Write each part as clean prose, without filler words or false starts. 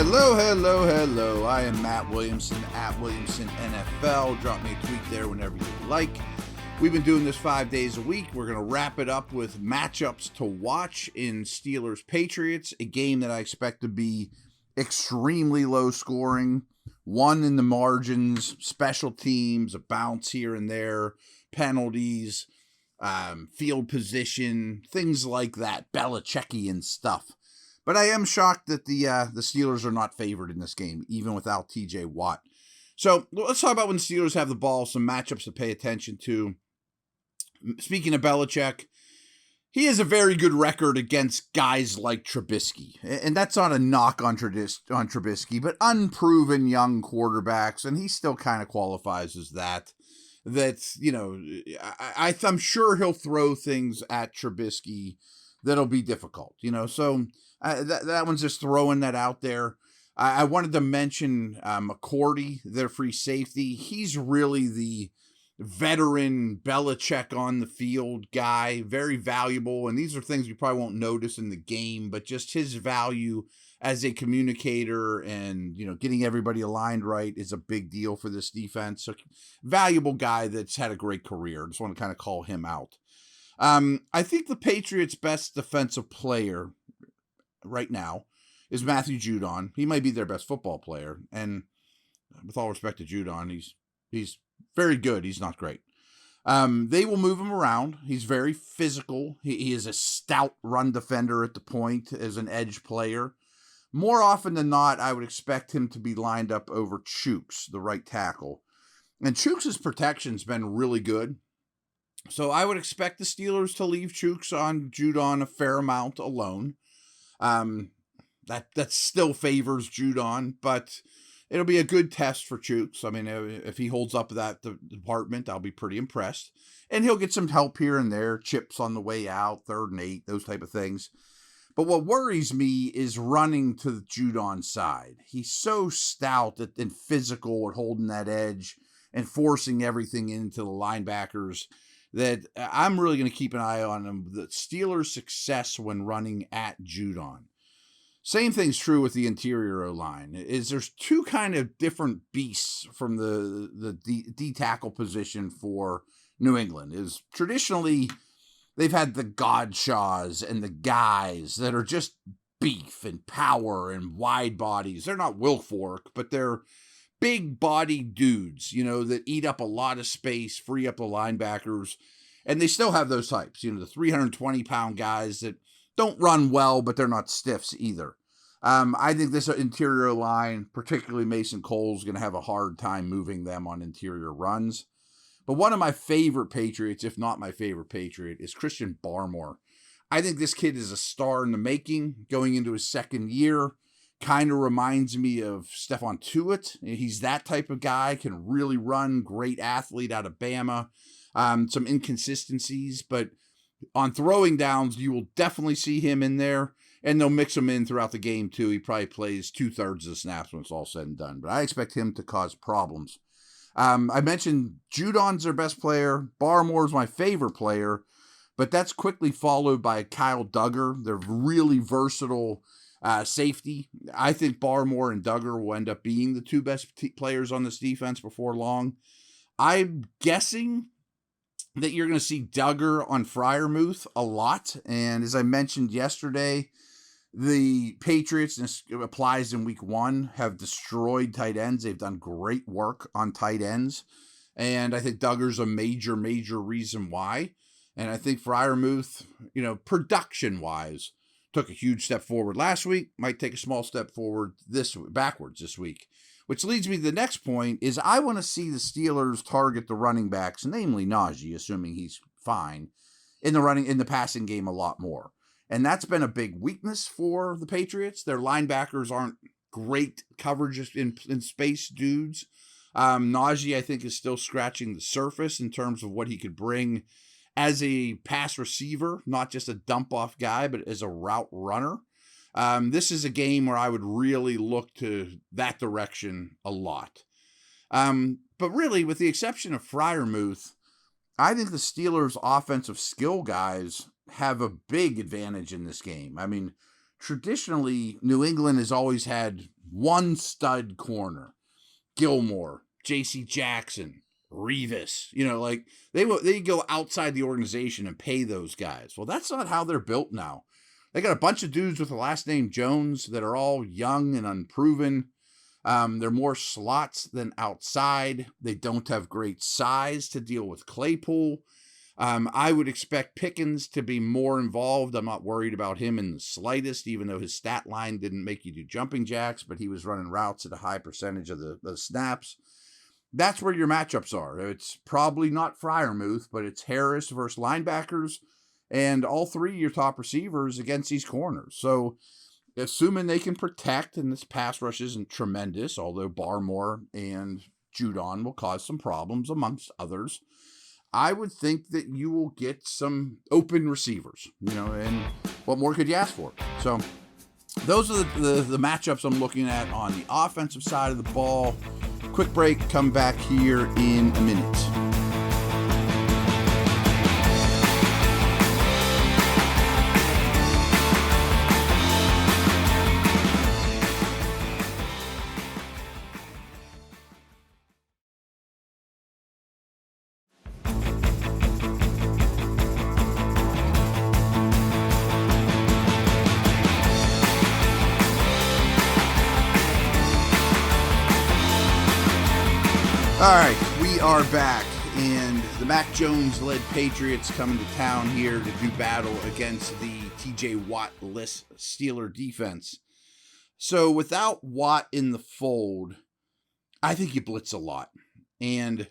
Hello. I am Matt Williamson at Williamson NFL. Drop me a tweet there whenever you like. We've been doing this 5 days a week. We're going to wrap it up with matchups to watch in Steelers-Patriots, a game that I expect to be extremely low scoring, one in the margins, special teams, a bounce here and there, penalties, field position, things like that, Belichickian stuff. But I am shocked that the Steelers are not favored in this game, even without TJ Watt. So let's talk about when the Steelers have the ball, some matchups to pay attention to. Speaking of Belichick, he has a very good record against guys like Trubisky. And that's not a knock on Trubisky, but unproven young quarterbacks, and he still kind of qualifies as that. I'm sure he'll throw things at Trubisky that'll be difficult, so that one's just throwing that out there. I wanted to mention McCourty, their free safety. He's really the veteran Belichick on the field guy, very valuable. And these are things you probably won't notice in the game, but just his value as a communicator and, getting everybody aligned right is a big deal for this defense. So valuable guy that's had a great career. Just want to kind of call him out. I think the Patriots' best defensive player right now is Matthew Judon. He might be their best football player. And with all respect to Judon, he's very good. He's not great. They will move him around. He's very physical. He is a stout run defender at the point as an edge player. More often than not, I would expect him to be lined up over Chooks, the right tackle. And Chooks' protection's been really good. So I would expect the Steelers to leave Chooks on Judon a fair amount alone. That still favors Judon, but it'll be a good test for Chooks. I mean, if he holds up that department, I'll be pretty impressed. And he'll get some help here and there, chips on the way out, 3rd and 8, those type of things. But what worries me is running to the Judon side. He's so stout and physical at holding that edge and forcing everything into the linebackers that I'm really going to keep an eye on him. The Steelers' success when running at Judon. Same thing's true with the interior O-line. There's two kind of different beasts from the D-tackle position for New England. Is traditionally they've had the Godshaws and the guys that are just beef and power and wide bodies. They're not Wilfork, but they're big body dudes, that eat up a lot of space, free up the linebackers. And they still have those types, the 320-pound guys that don't run well, but they're not stiffs either. I think this interior line, particularly Mason Cole, is going to have a hard time moving them on interior runs. But one of my favorite Patriots, if not my favorite Patriot, is Christian Barmore. I think this kid is a star in the making, going into his second year. Kind of reminds me of Stephon Tuitt. He's that type of guy, can really run, great athlete out of Bama. Some inconsistencies, but on throwing downs, you will definitely see him in there, and they'll mix him in throughout the game too. He probably plays 2/3 of the snaps when it's all said and done, but I expect him to cause problems. I mentioned Judon's their best player. Barmore's my favorite player, but that's quickly followed by Kyle Duggar. They're really versatile safety. I think Barmore and Duggar will end up being the two best players on this defense before long. I'm guessing that you're going to see Duggar on Freiermuth a lot. And as I mentioned yesterday, the Patriots, and this applies in week 1, have destroyed tight ends. They've done great work on tight ends. And I think Duggar's a major reason why. And I think Freiermuth, production-wise, took a huge step forward last week, might take a small step forward backwards this week. Which leads me to the next point is I want to see the Steelers target the running backs, namely Najee, assuming he's fine, in the passing game a lot more. And that's been a big weakness for the Patriots. Their linebackers aren't great coverage in space dudes. Najee, I think, is still scratching the surface in terms of what he could bring as a pass receiver, not just a dump-off guy, but as a route runner. This is a game where I would really look to that direction a lot. But really, with the exception of Freiermuth, I think the Steelers' offensive skill guys have a big advantage in this game. I mean, traditionally, New England has always had one stud corner. Gilmore, J.C. Jackson, Revis, like they go outside the organization and pay those guys. Well, that's not how they're built now. They got a bunch of dudes with the last name Jones that are all young and unproven. They're more slots than outside. They don't have great size to deal with Claypool. I would expect Pickens to be more involved. I'm not worried about him in the slightest, even though his stat line didn't make you do jumping jacks, but he was running routes at a high percentage of the snaps. That's where your matchups are. It's probably not Freiermuth, but it's Harris versus linebackers, and all three your top receivers against these corners. So assuming they can protect, and this pass rush isn't tremendous, although Barmore and Judon will cause some problems amongst others, I would think that you will get some open receivers, and what more could you ask for? So those are the matchups I'm looking at on the offensive side of the ball. Quick break, come back here in a minute. All right, we are back, and the Mac Jones-led Patriots coming to town here to do battle against the T.J. Watt-less Steeler defense. So without Watt in the fold, I think you blitz a lot. And,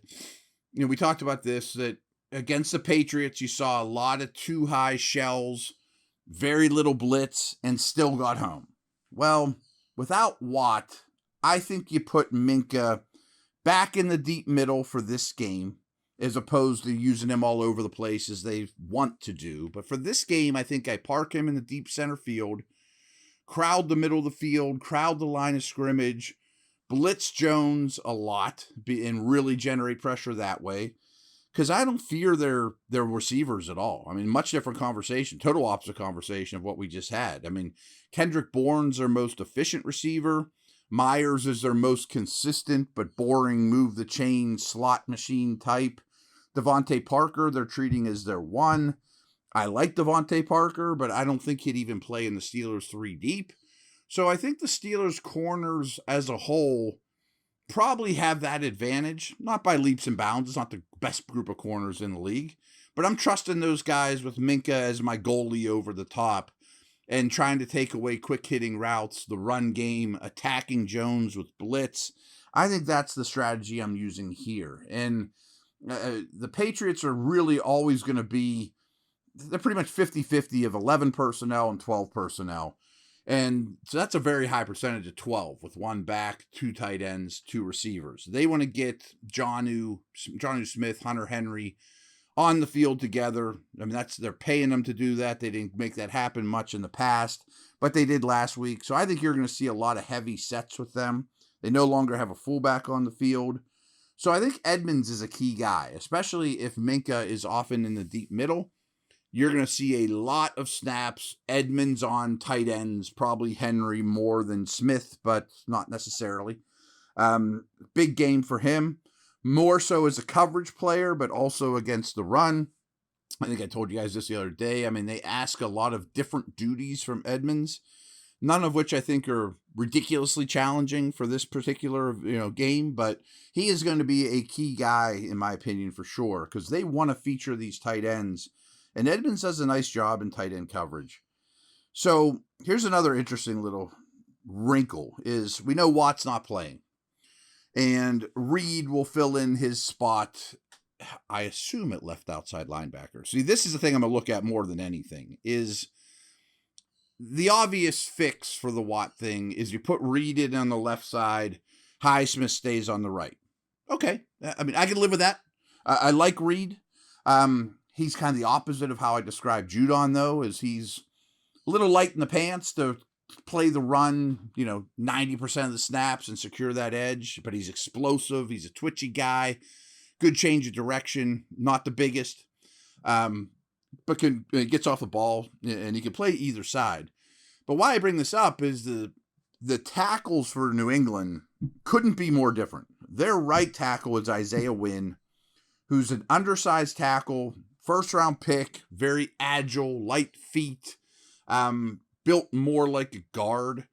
we talked about this, that against the Patriots, you saw a lot of too high shells, very little blitz, and still got home. Well, without Watt, I think you put Minka back in the deep middle for this game, as opposed to using him all over the place as they want to do. But for this game, I think I park him in the deep center field, crowd the middle of the field, crowd the line of scrimmage, blitz Jones a lot, and really generate pressure that way. Because I don't fear their receivers at all. I mean, much different conversation, total opposite conversation of what we just had. I mean, Kendrick Bourne's their most efficient receiver. Myers is their most consistent but boring move the chain slot machine type. Devontae Parker they're treating as their one. I like Devontae Parker, but I don't think he'd even play in the Steelers 3 deep. So I think the Steelers corners as a whole probably have that advantage. Not by leaps and bounds. It's not the best group of corners in the league. But I'm trusting those guys with Minka as my goalie over the top, and trying to take away quick-hitting routes, the run game, attacking Jones with blitz. I think that's the strategy I'm using here. And the Patriots are really always going to be, they're pretty much 50-50 of 11 personnel and 12 personnel. And so that's a very high percentage of 12, with one back, two tight ends, two receivers. They want to get Jonnu Smith, Hunter Henry on the field together. I mean, they're paying them to do that. They didn't make that happen much in the past, but they did last week. So I think you're going to see a lot of heavy sets with them. They no longer have a fullback on the field. So I think Edmonds is a key guy, especially if Minka is often in the deep middle. You're going to see a lot of snaps. Edmonds on tight ends, probably Henry more than Smith, but not necessarily. Big game for him. More so as a coverage player, but also against the run. I think I told you guys this the other day. I mean, they ask a lot of different duties from Edmonds, none of which I think are ridiculously challenging for this particular game, but he is going to be a key guy, in my opinion, for sure, because they want to feature these tight ends, and Edmonds does a nice job in tight end coverage. So here's another interesting little wrinkle, is we know Watt's not playing. And Reed will fill in his spot, I assume, at left outside linebacker. See, this is the thing I'm going to look at more than anything, is the obvious fix for the Watt thing is you put Reed in on the left side, Highsmith stays on the right. Okay, I mean, I can live with that. I like Reed. He's kind of the opposite of how I describe Judon, though, is he's a little light in the pants to play the run, 90% of the snaps and secure that edge, but he's explosive. He's a twitchy guy, good change of direction, not the biggest, but gets off the ball, and he can play either side. But why I bring this up is the tackles for New England couldn't be more different. Their right tackle is Isaiah Wynn, who's an undersized tackle, first-round pick, very agile, light feet, built more like a guard,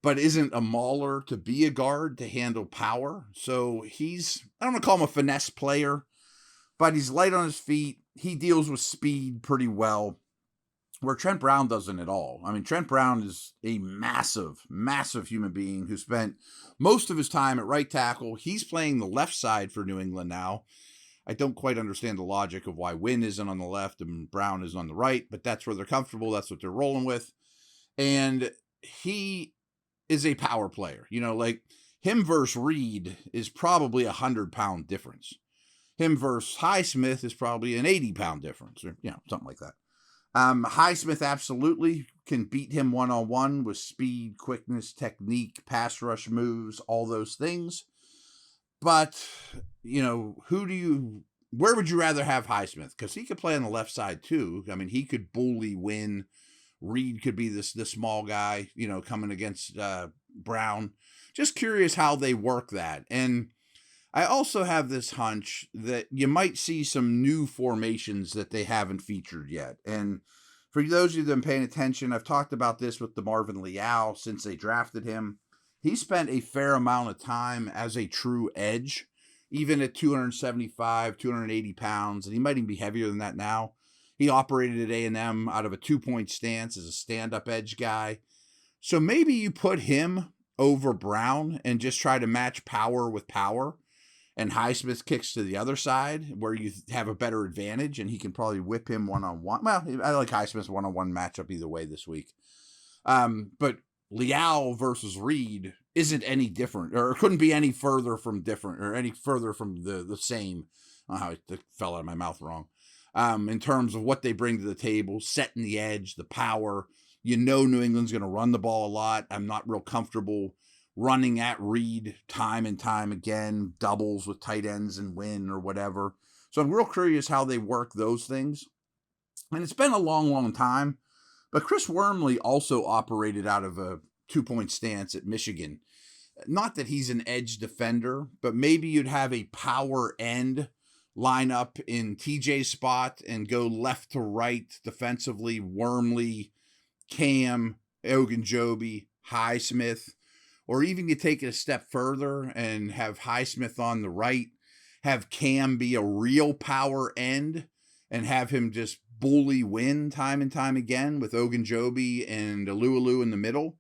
but isn't a mauler to be a guard to handle power. So he's, I don't want to call him a finesse player, but he's light on his feet. He deals with speed pretty well, where Trent Brown doesn't at all. I mean, Trent Brown is a massive, massive human being who spent most of his time at right tackle. He's playing the left side for New England now. I don't quite understand the logic of why Wynn isn't on the left and Brown is on the right, but that's where they're comfortable. That's what they're rolling with. And he is a power player. You know, like him versus Reed is probably 100-pound difference. Him versus Highsmith is probably an 80-pound difference, or, you know, something like that. Highsmith absolutely can beat him one-on-one with speed, quickness, technique, pass rush moves, all those things. But, you know, where would you rather have Highsmith? Because he could play on the left side too. I mean, he could bully Win. Reed could be this small guy, you know, coming against Brown. Just curious how they work that. And I also have this hunch that you might see some new formations that they haven't featured yet. And for those of you that have been paying attention, I've talked about this with the Marvin Leal since they drafted him. He spent a fair amount of time as a true edge, even at 275, 280 pounds, and he might even be heavier than that now. He operated at A&M out of a 2-point stance as a stand-up edge guy. So maybe you put him over Brown and just try to match power with power, and Highsmith kicks to the other side where you have a better advantage, and he can probably whip him one-on-one. Well, I like Highsmith's one-on-one matchup either way this week. But Leal versus Reed isn't any different, or couldn't be any further from different, or any further from the same. I don't know how it fell out of my mouth wrong. In terms of what they bring to the table, setting the edge, the power. You know New England's going to run the ball a lot. I'm not real comfortable running at Reed time and time again, doubles with tight ends and Win or whatever. So I'm real curious how they work those things. And it's been a long, long time. But Chris Wormley also operated out of a 2-point stance at Michigan. Not that he's an edge defender, but maybe you'd have a power end line up in TJ's spot and go left to right defensively. Wormley, Cam, Ogunjobi, Highsmith. Or even you take it a step further and have Highsmith on the right, have Cam be a real power end, and have him just bully Win time and time again with Ogunjobi and Alualu in the middle.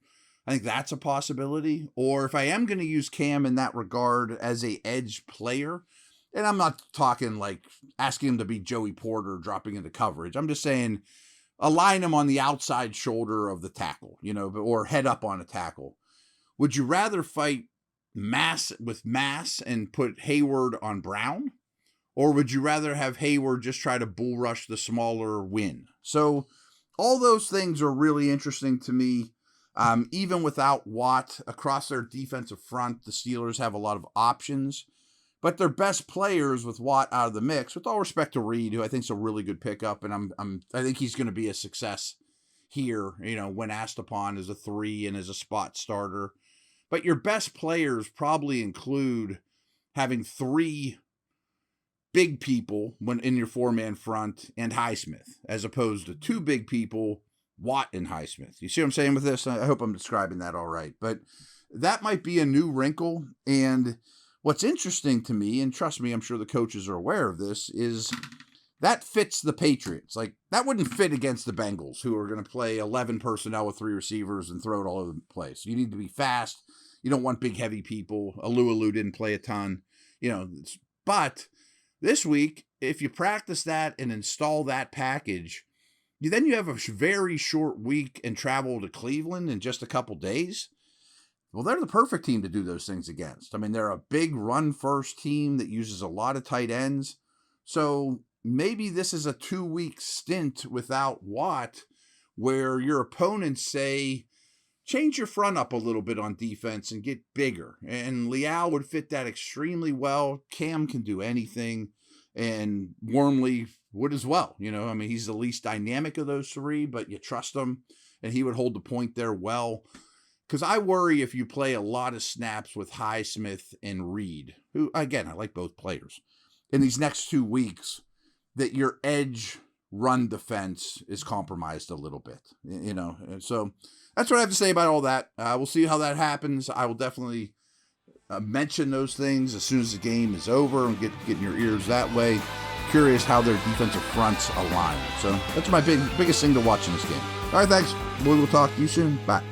I think that's a possibility. Or if I am going to use Cam in that regard as a edge player, and I'm not talking like asking him to be Joey Porter dropping into coverage. I'm just saying align him on the outside shoulder of the tackle, you know, or head up on a tackle. Would you rather fight mass and put Hayward on Brown? Or would you rather have Hayward just try to bull rush the smaller Win? So all those things are really interesting to me. Even without Watt across their defensive front, the Steelers have a lot of options. But their best players with Watt out of the mix, with all respect to Reed, who I think is a really good pickup, and I think he's going to be a success here, you know, when asked upon as a 3 and as a spot starter. But your best players probably include having 3 big people when in your 4-man front and Highsmith, as opposed to 2 big people, Watt and Highsmith. You see what I'm saying with this? I hope I'm describing that all right. But that might be a new wrinkle. And what's interesting to me, and trust me, I'm sure the coaches are aware of this, is that fits the Patriots. Like, that wouldn't fit against the Bengals, who are going to play 11 personnel with 3 receivers and throw it all over the place. You need to be fast. You don't want big, heavy people. Alualu didn't play a ton. You know, but this week, if you practice that and install that package, then you have a very short week and travel to Cleveland in just a couple days. Well, they're the perfect team to do those things against. I mean, they're a big run-first team that uses a lot of tight ends. So maybe this is a 2-week stint without Watt where your opponents say, change your front up a little bit on defense and get bigger. And Leal would fit that extremely well. Cam can do anything. And Wormley would as well. You know, I mean, he's the least dynamic of those 3, but you trust him. and he would hold the point there well. Because I worry if you play a lot of snaps with Highsmith and Reed, who, again, I like both players, in these next 2 weeks, that your edge run defense is compromised a little bit, And so that's what I have to say about all that. We'll see how that happens. I will definitely mention those things as soon as the game is over and get in your ears that way. Curious how their defensive fronts align. So that's my biggest thing to watch in this game. All right, thanks. We will talk to you soon. Bye.